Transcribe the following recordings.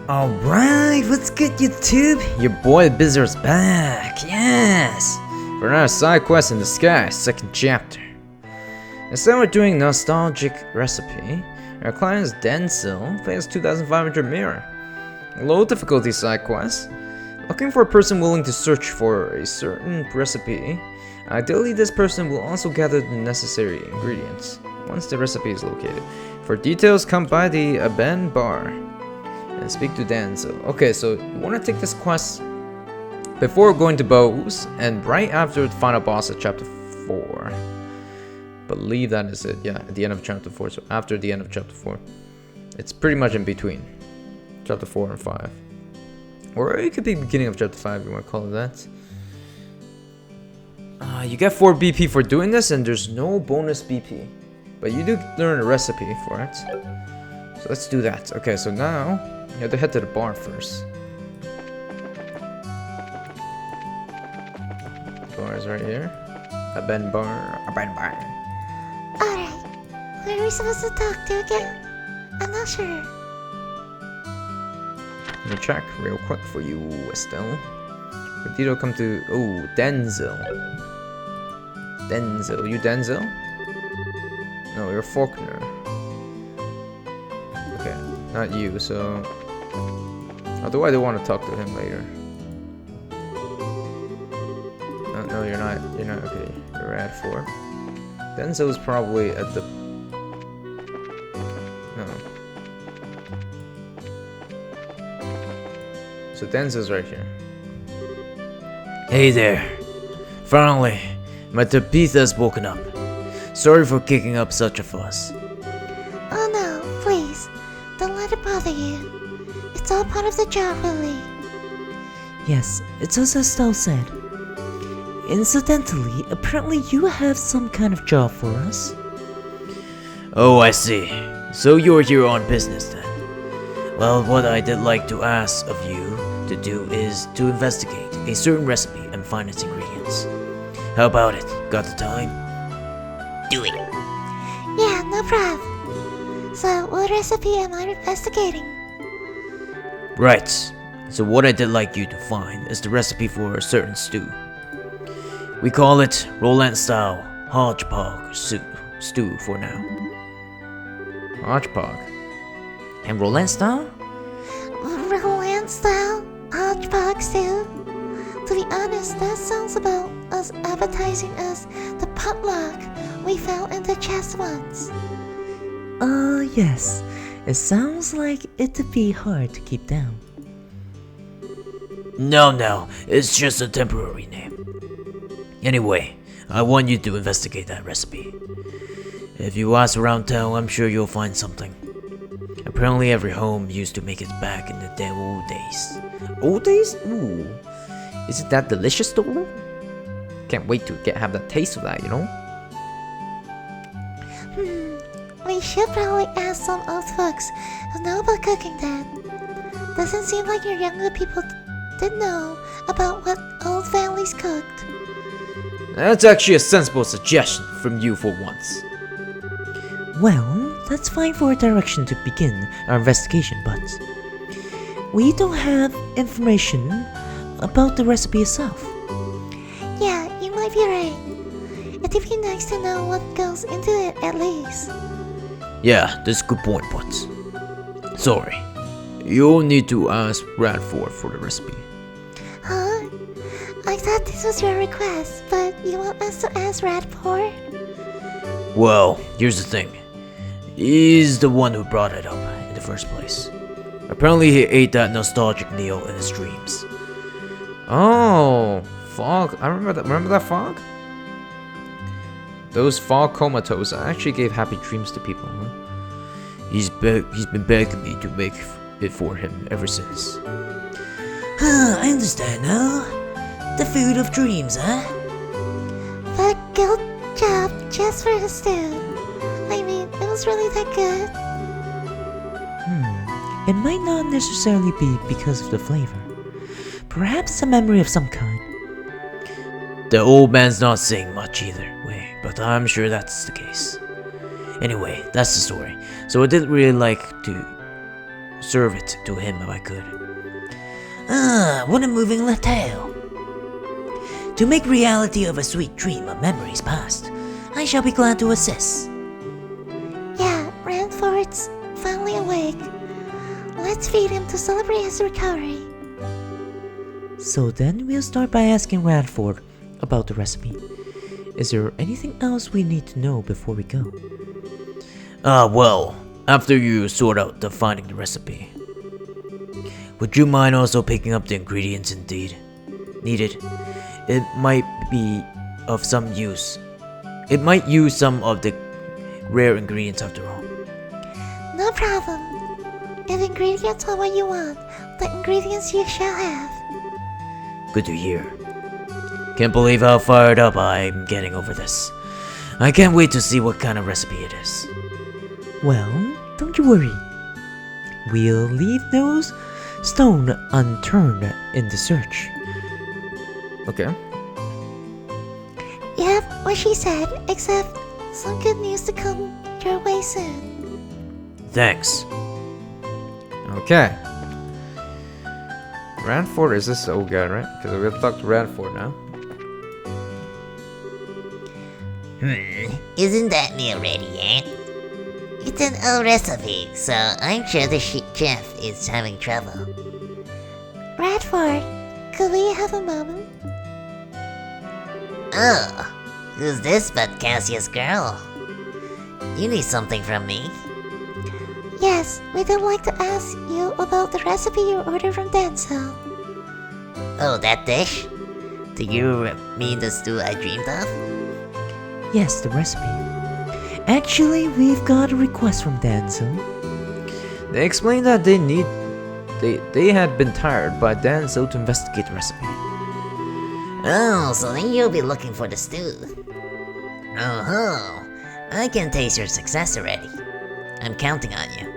Alright, what's good YouTube? Your boy Bizzer's back, yes! For another side quest in the sky, second chapter. Instead we're doing nostalgic recipe. Our client is Denzel, plays 2500 mirror. Low difficulty side quest. Looking for a person willing to search for a certain recipe. Ideally this person will also gather the necessary ingredients once the recipe is located. For details come by the Aben bar and speak to Denzel. Okay, so you want to take this quest before going to Bose and right after the final boss of chapter 4. Believe that is it. Yeah, at the end of chapter 4. So after the end of chapter 4. It's pretty much in between chapter 4 and 5. Or it could be beginning of chapter 5 if you want to call it that. You get 4 BP for doing this and there's no bonus BP. But you do learn a recipe for it. So let's do that. Okay, so now you have to head to the bar first. Bar is right here. Aben bar. Aben bar. Alright. Who are we supposed to talk to again? I'm not sure. Let me check real quick for you, Estelle. Dito come to... Oh, Denzel. Denzel. You Denzel? No, you're Faulkner. Okay, not you, so... Although I do want to talk to him later. No, you're not. You're not. Okay, you're at 4. Denzel's probably at the... No. So Denzel's right here. Hey there. Finally, my Tabitha's woken up. Sorry for kicking up such a fuss. Oh no, please. Don't let it bother you. It's all part of the job, really. Yes, it's as Estelle said. Incidentally, apparently you have some kind of job for us. Oh, I see. So you're here on business then. Well, what I did like to ask of you to do is to investigate a certain recipe and find its ingredients. How about it? Got the time? Do it. Yeah, no problem. So, what recipe am I investigating? Right. So what I did like you to find is the recipe for a certain stew. We call it Roland style hodgepodge stew for now. Hodgepodge. And Roland style? Roland style hodgepodge stew? To be honest, that sounds about as appetizing as the potluck we found in the chest once. Yes. It sounds like it'd be hard to keep down. No, it's just a temporary name. Anyway, I want you to investigate that recipe. If you ask around town, I'm sure you'll find something. Apparently every home used to make it back in the old days. Old days? Ooh. Is it that delicious though? Can't wait to have that taste of that, you know? We should probably ask some old folks who know about cooking then. Doesn't seem like your younger people did know about what old families cooked. That's actually a sensible suggestion from you for once. Well, that's fine for a direction to begin our investigation, but we don't have information about the recipe itself. Yeah, you might be right. It'd be nice to know what goes into it at least. Yeah, that's a good point, but... Sorry. You'll need to ask Bradford for the recipe. Huh? I thought this was your request, but you want us to ask Radford? Well, here's the thing. He's the one who brought it up in the first place. Apparently he ate that nostalgic meal in his dreams. Oh, fog. I remember that. Remember that fog? Those fog comatose actually gave happy dreams to people, huh? He's been begging me to make it for him ever since. I understand now. The food of dreams, huh? But good job just for the stew. I mean, it was really that good. It might not necessarily be because of the flavor. Perhaps a memory of some kind. The old man's not saying much either way, but I'm sure that's the case. Anyway, that's the story. So I didn't really like to serve it to him if I could. What a moving tale. To make reality of a sweet dream of memories past, I shall be glad to assist. Yeah, Ranford's finally awake. Let's feed him to celebrate his recovery. So then we'll start by asking Radford about the recipe. Is there anything else we need to know before we go? Well, after you sort out the finding the recipe, would you mind also picking up the ingredients needed? It might be of some use. It might use some of the rare ingredients after all. No problem. If ingredients are what you want, the ingredients you shall have. Good to hear. Can't believe how fired up I'm getting over this. I can't wait to see what kind of recipe it is. Well, don't you worry. We'll leave those stone unturned in the search. Okay. Yep, what she said, except some good news to come your way soon. Thanks. Okay. Ranford is this old guy, right? Because we'll talk to Ranford now. Isn't that meal ready yet? It's an old recipe, so I'm sure the chef is having trouble. Radford, could we have a moment? Oh, who's this but Cassia's girl? You need something from me? Yes, we'd like to ask you about the recipe you ordered from Denzel. Oh, that dish? Do you mean the stew I dreamed of? Yes, the recipe. Actually, we've got a request from Denzel. They explained that they had been hired by Denzel to investigate the recipe. Oh, so then you'll be looking for the stew. Oh, I can taste your success already. I'm counting on you.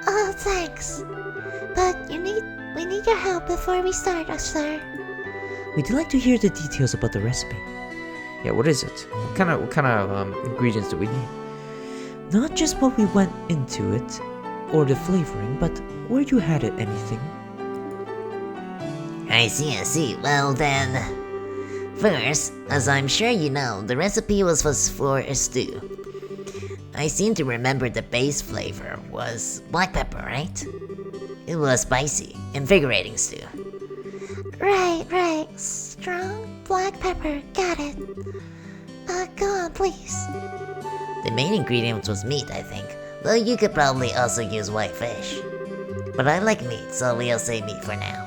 Oh, thanks. But we need your help before we start, sir. We'd like to hear the details about the recipe. Yeah, what is it? What kind of ingredients do we need? Not just what we went into it, or the flavoring, but where you had it, anything. I see. Well then... First, as I'm sure you know, the recipe was for a stew. I seem to remember the base flavor was black pepper, right? It was spicy, invigorating stew. Right. Strong black pepper, got it. Go on, please. The main ingredient was meat, I think, though you could probably also use white fish. But I like meat, so we'll say meat for now.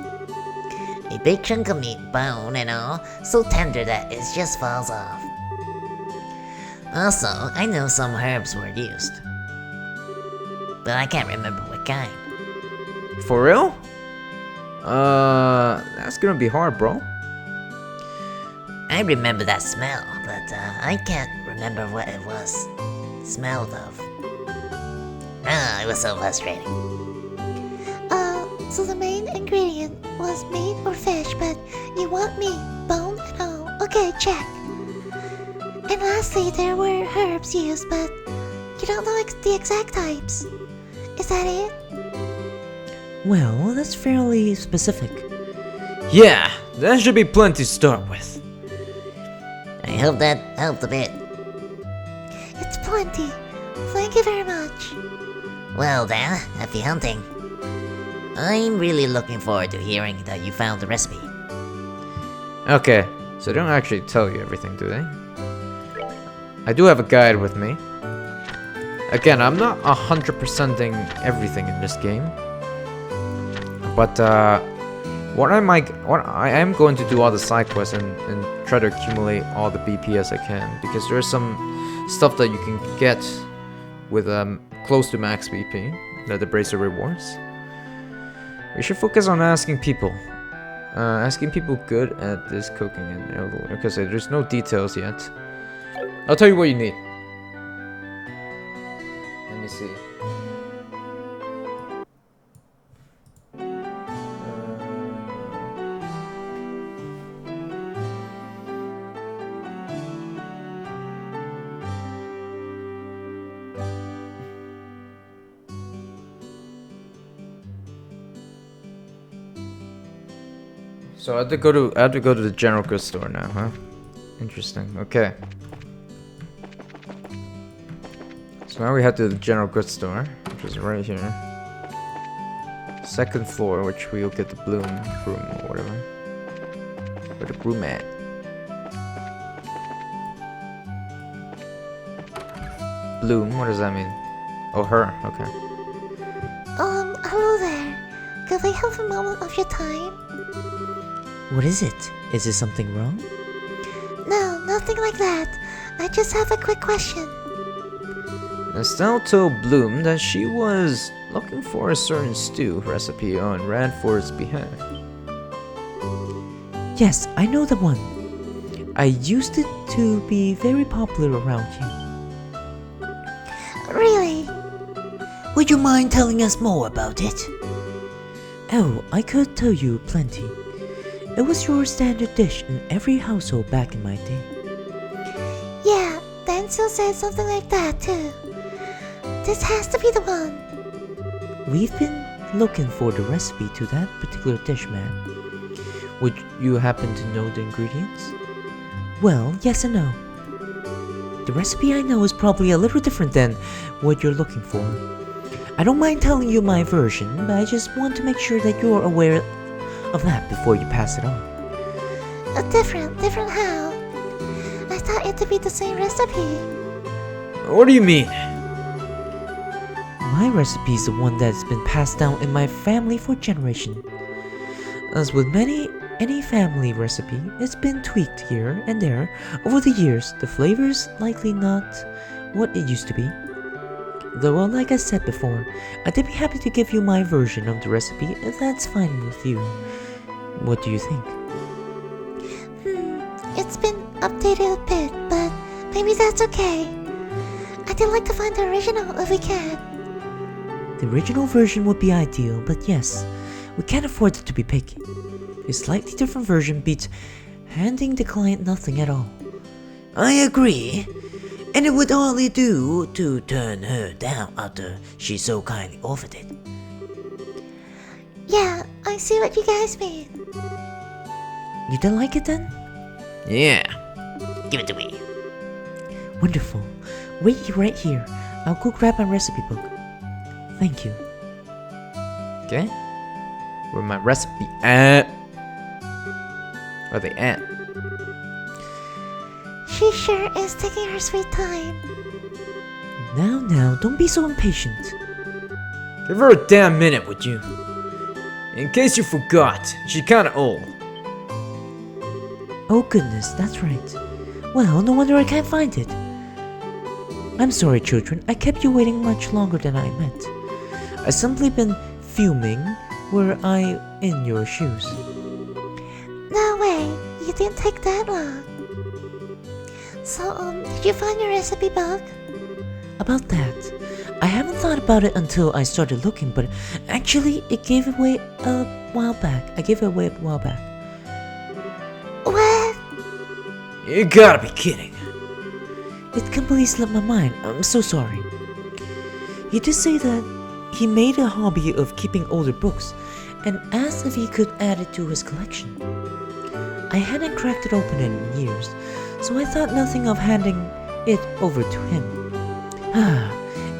A big chunk of meat, bone and all, so tender that it just falls off. Also, I know some herbs were used, but I can't remember what kind. For real? That's gonna be hard, bro. I remember that smell, but I can't remember what it was smelled of. It was so frustrating. So the main ingredient was meat or fish, but you want meat, bone and all. Okay, check. And lastly, there were herbs used, but you don't know the exact types. Is that it? Well, that's fairly specific. Yeah, that should be plenty to start with. I hope that helped a bit. It's plenty. Thank you very much. Well then, happy hunting. I'm really looking forward to hearing that you found the recipe. Okay, so they don't actually tell you everything, do they? I do have a guide with me. Again, I'm not 100%ing everything in this game. But what I am going to do all the side quests and try to accumulate all the BP as I can, because there's some stuff that you can get with close to max BP that the bracer rewards. We should focus on asking people. Asking people good at this cooking and because there's no details yet. I'll tell you what you need. Let me see. So I have to go to the general goods store now, huh? Interesting. Okay. So now we head to the general goods store, which is right here. Second floor, which we'll get the broom or whatever. Where the broom at? Bloom, what does that mean? Oh, her, okay. Hello there. Could I have a moment of your time? What is it? Is there something wrong? No, nothing like that. I just have a quick question. Estelle told Bloom that she was looking for a certain stew recipe on Radford's behalf. Yes, I know the one. I used it to be very popular around here. Really? Would you mind telling us more about it? Oh, I could tell you plenty. It was your standard dish in every household back in my day. Yeah, Denzel said something like that too. This has to be the one. We've been looking for the recipe to that particular dish, ma'am. Would you happen to know the ingredients? Well, yes and no. The recipe I know is probably a little different than what you're looking for. I don't mind telling you my version, but I just want to make sure that you're aware of that before you pass it on. Different how? I thought it to be the same recipe. What do you mean? My recipe is the one that's been passed down in my family for generations. As with any family recipe, it's been tweaked here and there over the years. The flavor's likely not what it used to be. Though, like I said before, I'd be happy to give you my version of the recipe if that's fine with you. What do you think? It's been updated a bit, but maybe that's okay. I'd like to find the original if we can. The original version would be ideal, but yes, we can't afford it to be picky. A slightly different version beats handing the client nothing at all. I agree. And it would hardly do to turn her down after she so kindly offered it. Yeah, I see what you guys mean. You don't like it then? Yeah. Give it to me. Wonderful. Wait right here. I'll go grab my recipe book. Thank you. Okay. Where my recipe at? Where they at? She sure is taking her sweet time. Now, don't be so impatient. Give her a damn minute, would you? In case you forgot, she's kinda old. Oh goodness, that's right. Well, no wonder I can't find it. I'm sorry, children. I kept you waiting much longer than I meant. I've simply been fuming were I in your shoes. No way, you didn't take that long. So, did you find your recipe book? About that, I haven't thought about it until I started looking, but actually, it gave away a while back. I gave it away a while back. What? You gotta be kidding. It completely slipped my mind. I'm so sorry. He did say that he made a hobby of keeping older books and asked if he could add it to his collection. I hadn't cracked it open in years, so I thought nothing of handing it over to him.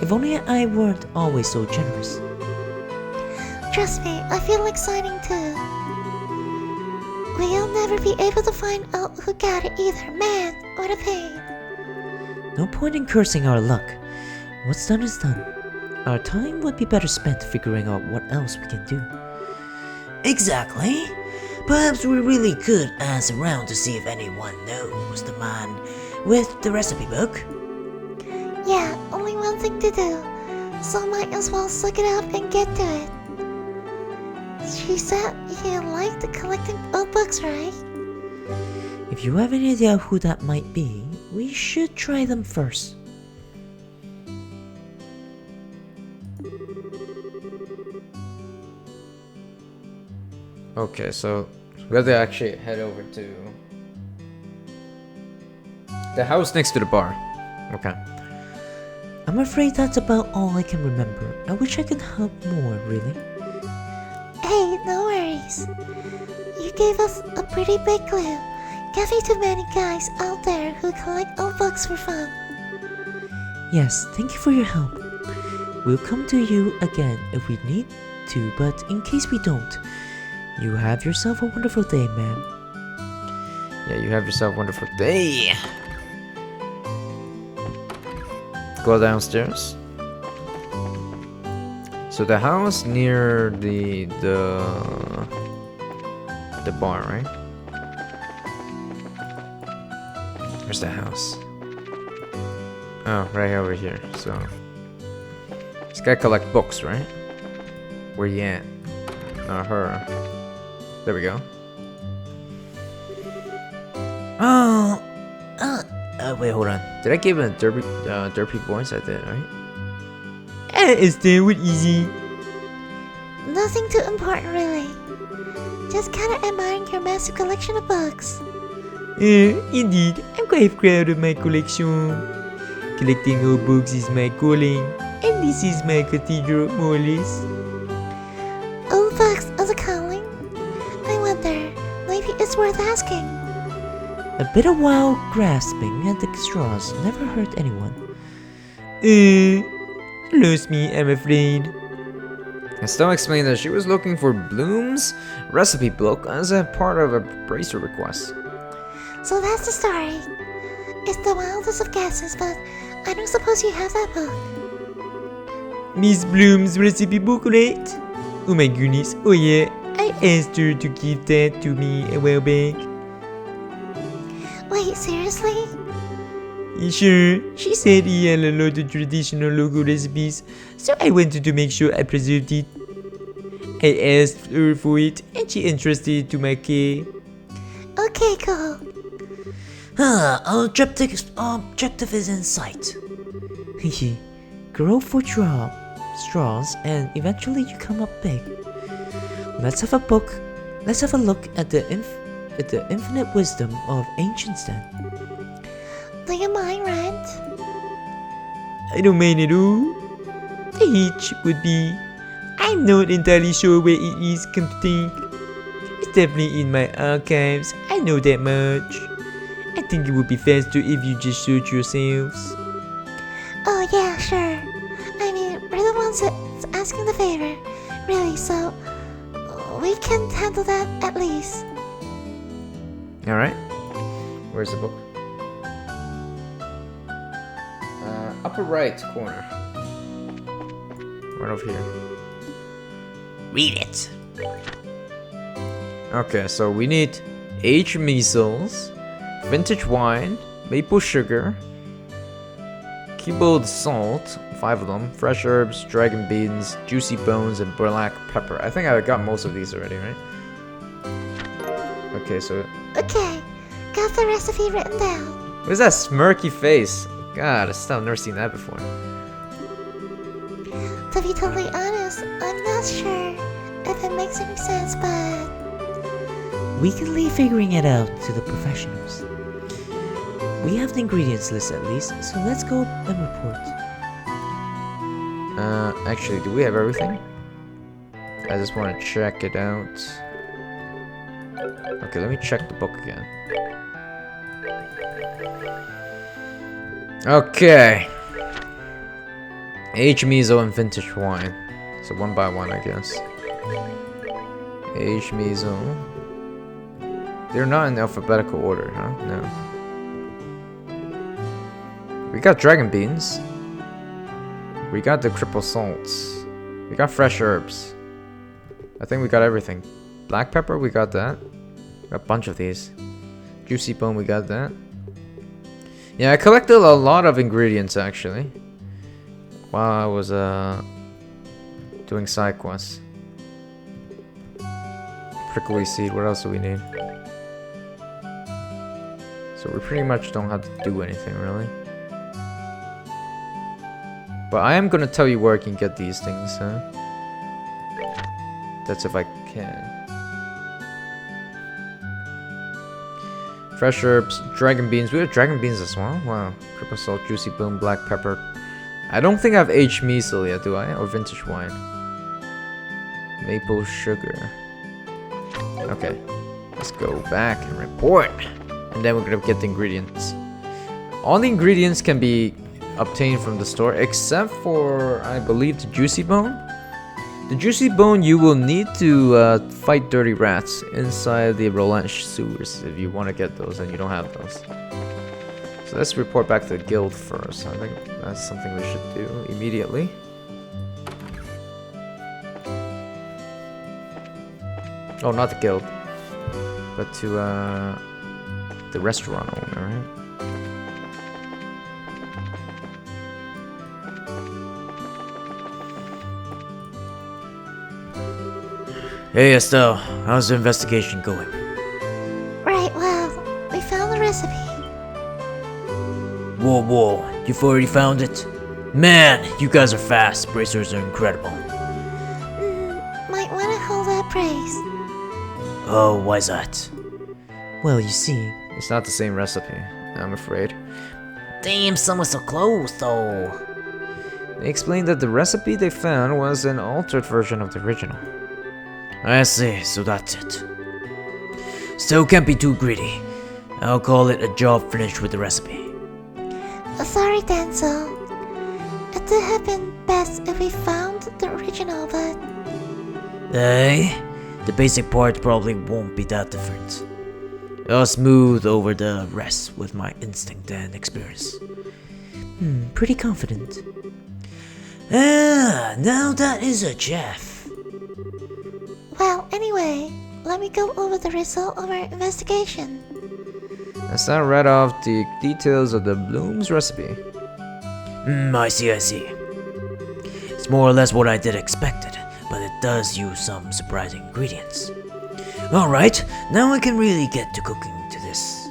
If only I weren't always so generous. Trust me, I feel like signing too. We'll never be able to find out who got it either, man. What a pain. No point in cursing our luck. What's done is done. Our time would be better spent figuring out what else we can do. Exactly. Perhaps we really could ask around to see if anyone knows the man with the recipe book. Yeah, only one thing to do. So might as well suck it up and get to it. She said you liked collecting old books, right? If you have any idea who that might be, we should try them first. Okay, so we have to actually head over to the house next to the bar. Okay. I'm afraid that's about all I can remember. I wish I could help more, really. Hey, no worries. You gave us a pretty big clue. Can't be too many guys out there who collect old books for fun. Yes, thank you for your help. We'll come to you again if we need to, but in case we don't, you have yourself a wonderful day, ma'am. Yeah, you have yourself a wonderful day. Go downstairs. So the house near the bar, right? Where's the house? Oh, right over here. So this guy collect books, right? Where you at? Her. There we go. Oh. Wait, hold on. Did I give him a derpy voice? I did, right? Is there what easy? Nothing too important, really. Just kinda admiring your massive collection of books. Indeed, I'm quite proud of my collection. Collecting old books is my calling, and this is my cathedral, more or less. Old books as a calling? I wonder, maybe it's worth asking. A bit of wild grasping at the straws never hurt anyone. Lose me, I'm afraid. Estelle explained that she was looking for Bloom's recipe book as a part of a bracer request. So that's the story. It's the wildest of guesses, but I don't suppose you have that book. Miss Bloom's recipe book, right? Oh my goodness, oh yeah, I asked her to give that to me a while back. Wait, seriously? Sure, she said he had a lot of traditional local recipes, so I wanted to make sure I preserved it. I asked her for it, and she entrusted it to my care. Okay, cool. Objective is in sight. Grow for straws, and eventually you come up big. Let's have a look at the infinite wisdom of ancients then. Do you mind, Rand? I don't mind at all. The hitch would be, I'm not entirely sure where it is, come to think. It's definitely in my archives, I know that much. I think it would be faster if you just search yourselves. Oh yeah, sure. I mean, we're the ones that's asking the favor, really, so we can handle that at least. Alright. Where's the book? Upper right corner. Right over here. Read it. Okay, so we need aged measles, vintage wine, maple sugar, keyboard salt, 5 of them, fresh herbs, dragon beans, juicy bones, and black pepper. I think I got most of these already, right? Okay, so Okay, got the recipe written down. what is that smirky face? God, I've never seen that before. To be totally honest, I'm not sure if it makes any sense, but We can leave figuring it out to the professionals. We have the ingredients list at least, so let's go and report. Actually, do we have everything? I just want to check it out. Okay, let me check the book again. Okay. Aged miso and vintage wine. So one by one, I guess. Aged miso. They're not in alphabetical order, huh? No. We got dragon beans. We got the cripple salts. We got fresh herbs. I think we got everything. Black pepper, we got that. Got a bunch of these. Juicy bone, we got that. Yeah, I collected a lot of ingredients actually while I was doing side quests. Prickly seed, what else do we need? So we pretty much don't have to do anything really. But I am gonna tell you where I can get these things, huh? That's if I can. Fresh herbs, dragon beans. We have dragon beans as well. Wow. Cripple salt, juicy bone, black pepper. I don't think I have aged miso yet, do I? Or vintage wine. Maple sugar. Okay, let's go back and report. And then we're gonna get the ingredients. All the ingredients can be obtained from the store except for, I believe, the juicy bone. The juicy bone you will need to fight dirty rats inside the Rolanche sewers if you want to get those and you don't have those. So let's report back to the guild first. I think that's something we should do immediately. Oh, not the guild, but to the restaurant owner, right? Hey Estelle, how's the investigation going? Right, well, we found the recipe. Whoa, you've already found it? Man, you guys are fast. Bracers are incredible. Might wanna hold that praise. Oh, why's that? Well, you see, It's not the same recipe, I'm afraid. Damn, someone's so close though. They explained that the recipe they found was an altered version of the original. I see, so that's it. Still can't be too greedy. I'll call it a job finished with the recipe. Sorry, Denzel. It would have been best if we found the original, but Hey, the basic parts probably won't be that different. I'll smooth over the rest with my instinct and experience. pretty confident. Now that is a chef. well, anyway, let me go over the result of our investigation. Let's not read off the details of the Bloom's recipe. I see. It's more or less what I did expected, but it does use some surprising ingredients. Alright, now I can really get to cooking to this.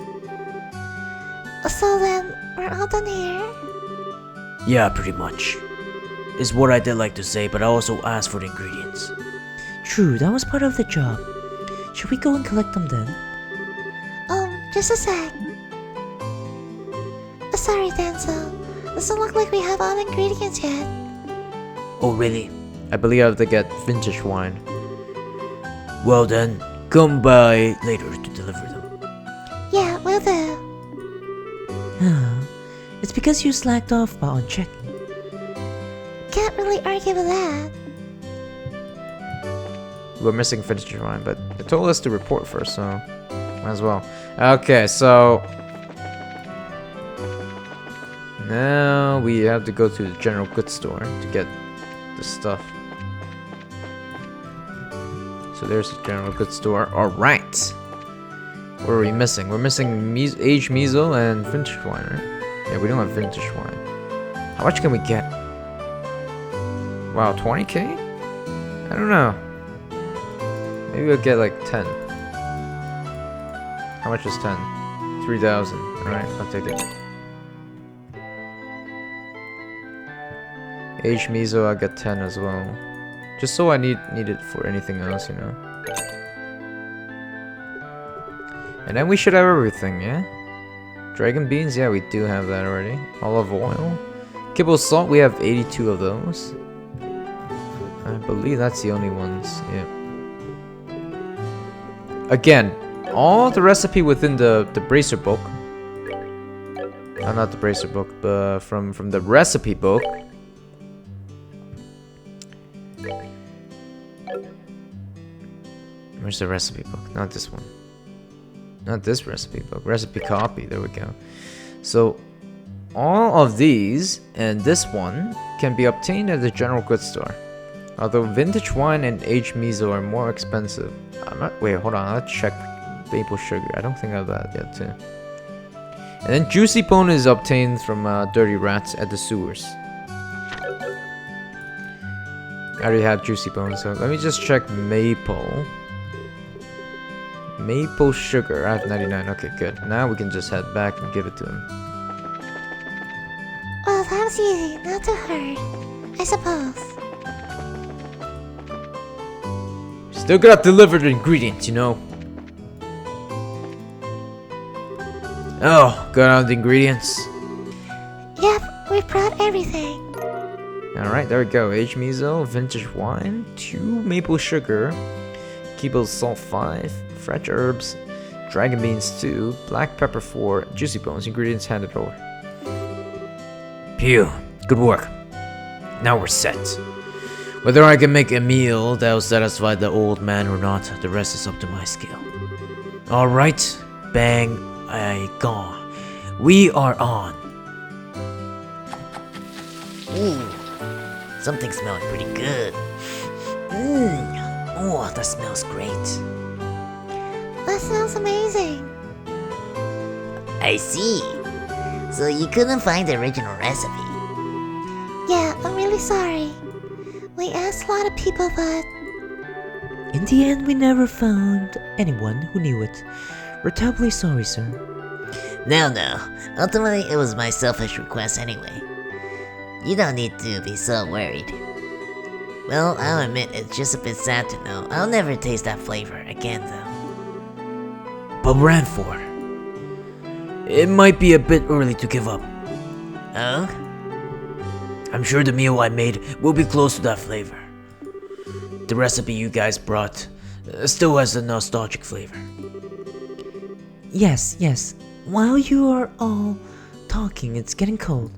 So then, we're all done here? Yeah, pretty much. Is what I did like to say, but I also asked for the ingredients. True, that was part of the job. Should we go and collect them then? Just a sec. Sorry, Denzel. Doesn't look like we have all the ingredients yet. Oh, really? I believe I have to get vintage wine. Well then, come by later to deliver them. Yeah, will do. It's because you slacked off while on checking. Can't really argue with that. We're missing vintage wine, but they told us to report first, so might as well. Okay, so now we have to go to the general goods store to get the stuff. So there's the general goods store. Alright. What are we missing? We're missing aged miso and vintage wine, right? Yeah, we don't have vintage wine. How much can we get? Wow, 20k? I don't know. Maybe we'll get like 10. How much is 10? 3,000. Alright, I'll take it. Aged miso, I'll get 10 as well. Just so I need it for anything else, you know. And then we should have everything, yeah? Dragon beans, yeah, we do have that already. Olive oil. Kibble salt, we have 82 of those. I believe that's the only ones, yeah. Again, all the recipe within the bracer book. Not the bracer book, but from the recipe book. Where's the recipe book? Not this one. Not this recipe book. Recipe copy. There we go. So, all of these and this one can be obtained at the general goods store. Although vintage wine and aged miso are more expensive. Wait, hold on. Let's check maple sugar. I don't think I have that yet, too. And then juicy bone is obtained from dirty rats at the sewers. I already have juicy bone, so let me just check maple. Maple sugar. I have 99. Okay, good. Now we can just head back and give it to him. Well, that was easy, not too hard, I suppose. Still gotta deliver the ingredients, you know. Oh, got all the ingredients. Yep, we brought everything. Alright, there we go. Aged miso, vintage wine, 2 maple sugar, Keeble salt 5, fresh herbs, dragon beans 2, black pepper 4, juicy bones. Ingredients handed over. Phew, good work. Now we're set. Whether I can make a meal that will satisfy the old man or not, the rest is up to my skill. Alright, bang, gone. We are on. Ooh, something smelling pretty good. Oh, that smells great. That sounds amazing. I see. So you couldn't find the original recipe? Yeah, I'm really sorry. We asked a lot of people, but In the end, we never found anyone who knew it. We're terribly sorry, sir. No. Ultimately, it was my selfish request anyway. You don't need to be so worried. Well, I'll admit it's just a bit sad to know I'll never taste that flavor again, though. But Ranfor, it might be a bit early to give up. Oh? I'm sure the meal I made will be close to that flavor. The recipe you guys brought still has a nostalgic flavor. Yes. While you are all talking, it's getting cold.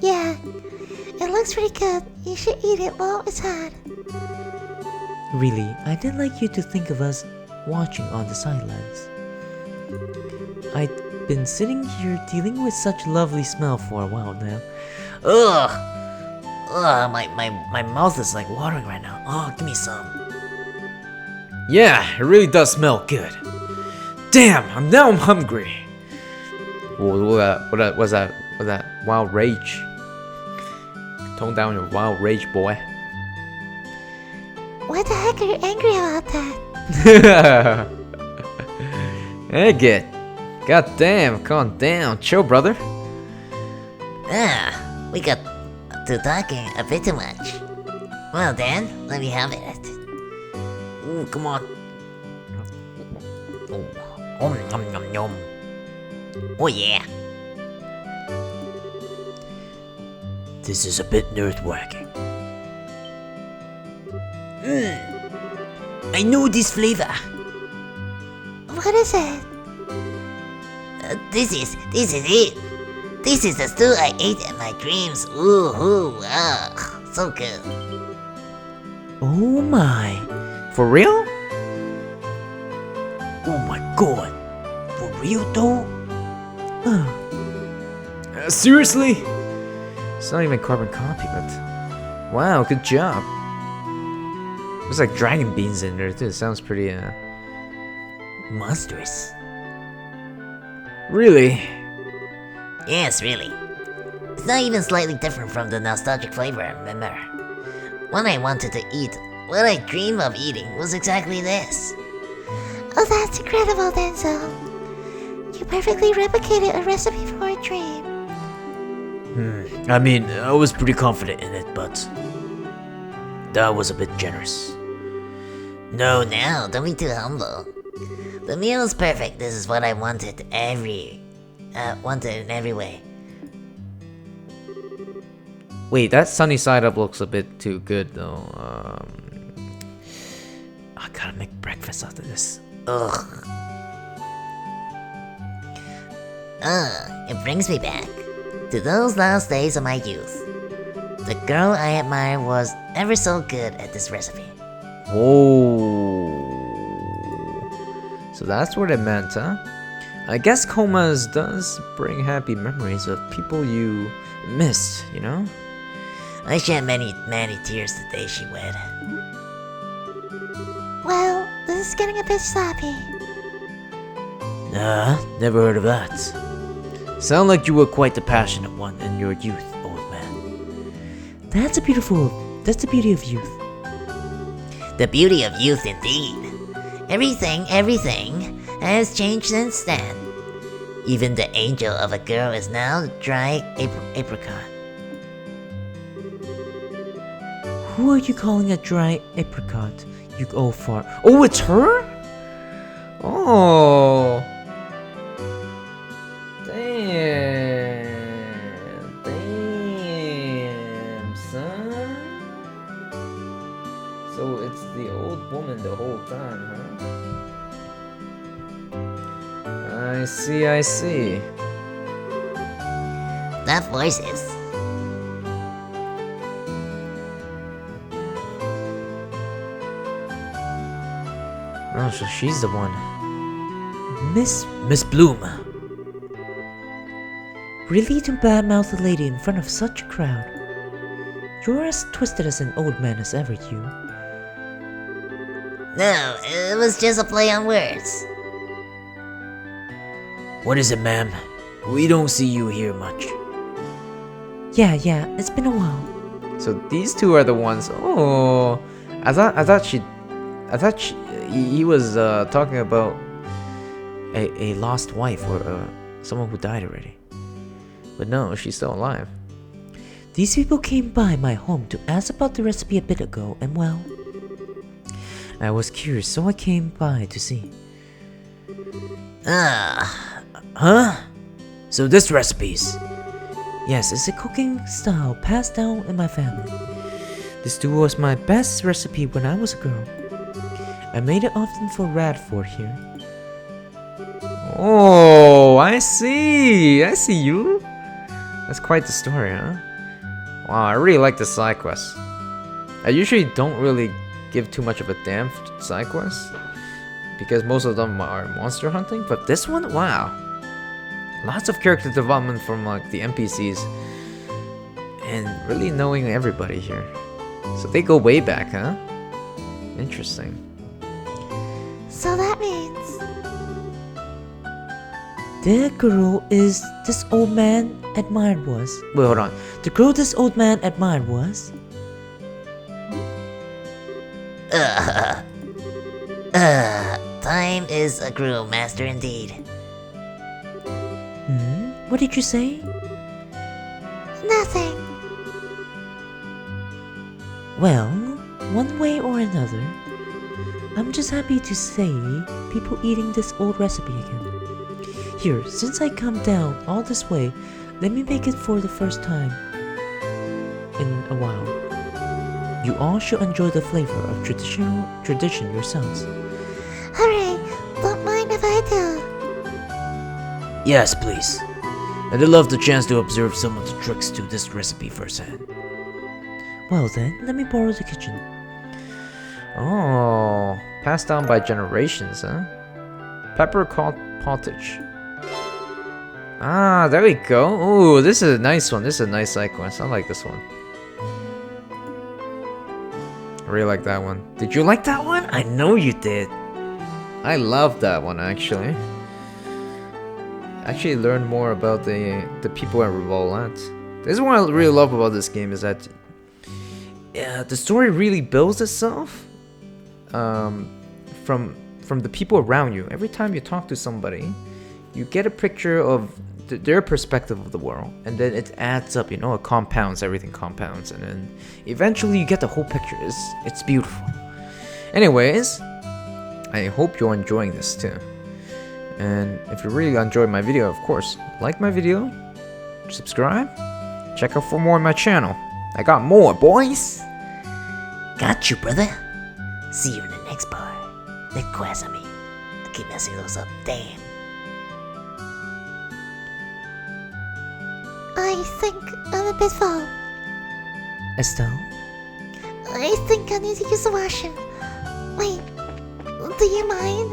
yeah, it looks pretty good. You should eat it while it's hot. Really, I didn't like you to think of us watching on the sidelines. I've been sitting here dealing with such lovely smell for a while now. Ugh! My mouth is like watering right now. Oh, give me some. Yeah, it really does smell good. Damn, I'm hungry. What was that wild rage? Tone down your wild rage, boy. Why the heck are you angry about that? Egg it. God damn, calm down. Chill, brother. We got to talking a bit too much. Well then, let me have it. Ooh, come on. Yum. Oh yeah. This is a bit nerve-wracking. I know this flavor. What is it? This is it. This is the stew I ate in my dreams. So good. Oh my. For real? Oh my god. For real though? Seriously? It's not even carbon copy, but wow, good job. There's like dragon beans in there too. It sounds pretty Monstrous. Really? Yes, really. It's not even slightly different from the nostalgic flavor I remember. What I wanted to eat, what I dreamed of eating, was exactly this. Oh, that's incredible, Denzel. You perfectly replicated a recipe for a dream. I mean, I was pretty confident in it, but that was a bit generous. No, don't be too humble. The meal is perfect. This is what I wanted in every way. Wait, that sunny side up looks a bit too good though. I gotta make breakfast after this. Ugh. It brings me back to those last days of my youth. The girl I admired was ever so good at this recipe. Whoa. So that's what it meant, huh? I guess comas does bring happy memories of people you missed, you know? I shed many tears the day she wed. Well, this is getting a bit sloppy. Never heard of that. Sound like you were quite the passionate one in your youth, old man. That's the beauty of youth. The beauty of youth indeed. Everything has changed since then. Even the angel of a girl is now dry apricot. Who are you calling a dry apricot, you old fart? Oh, it's her? Oh. Damn, son. So it's the old woman the whole time, huh? I see, I see. The voices. Oh, so she's the one. Miss Bloom. Really to badmouth a lady in front of such a crowd? You're as twisted as an old man as ever, you. No, it was just a play on words. What is it, ma'am? We don't see you here much. Yeah, it's been a while. So these two are the ones. Oh, I thought he was talking about a lost wife or someone who died already. But no, she's still alive. These people came by my home to ask about the recipe a bit ago, and well, I was curious, so I came by to see. Huh? So this recipe's... Yes, it's a cooking style passed down in my family. This too was my best recipe when I was a girl. I made it often for Radford here. Oh, I see you. That's quite the story, huh? Wow, I really like the side quests. I usually don't really give too much of a damn for side quests because most of them are monster hunting, but this one, wow. Lots of character development from like the NPCs and really knowing everybody here. So they go way back, huh? Interesting. So that means The girl is this old man admired was. Wait, hold on. The girl this old man admired was. Time is a cruel master indeed. What did you say? nothing. Well, one way or another, I'm just happy to see people eating this old recipe again. Here, since I come down all this way, let me make it for the first time in a while. You all should enjoy the flavor of tradition yourselves. Hooray! Don't mind if I do. Yes, please. I'd love the chance to observe some of the tricks to this recipe firsthand. Well then, let me borrow the kitchen. Oh, passed down by generations, huh? Pepper pottage. Ah, there we go. Ooh, this is a nice one. This is a nice side quest. I like this one. I really like that one. Did you like that one? I know you did. I love that one, actually. Actually learned more about the people at Revolt. This is what I really love about this game is that the story really builds itself from the people around you. Every time you talk to somebody, you get a picture of their perspective of the world, and then it adds up. You know, it compounds. Everything compounds, and then eventually you get the whole picture. It's beautiful. Anyways, I hope you're enjoying this too. And if you really enjoyed my video, of course, like my video, subscribe, check out for more on my channel. I got more, boys. Got you, brother. See you in the next part. The quest, I mean. I keep messing those up. Damn. I think I'm a bit full. Estelle? I think I need to use the washroom. Wait, do you mind?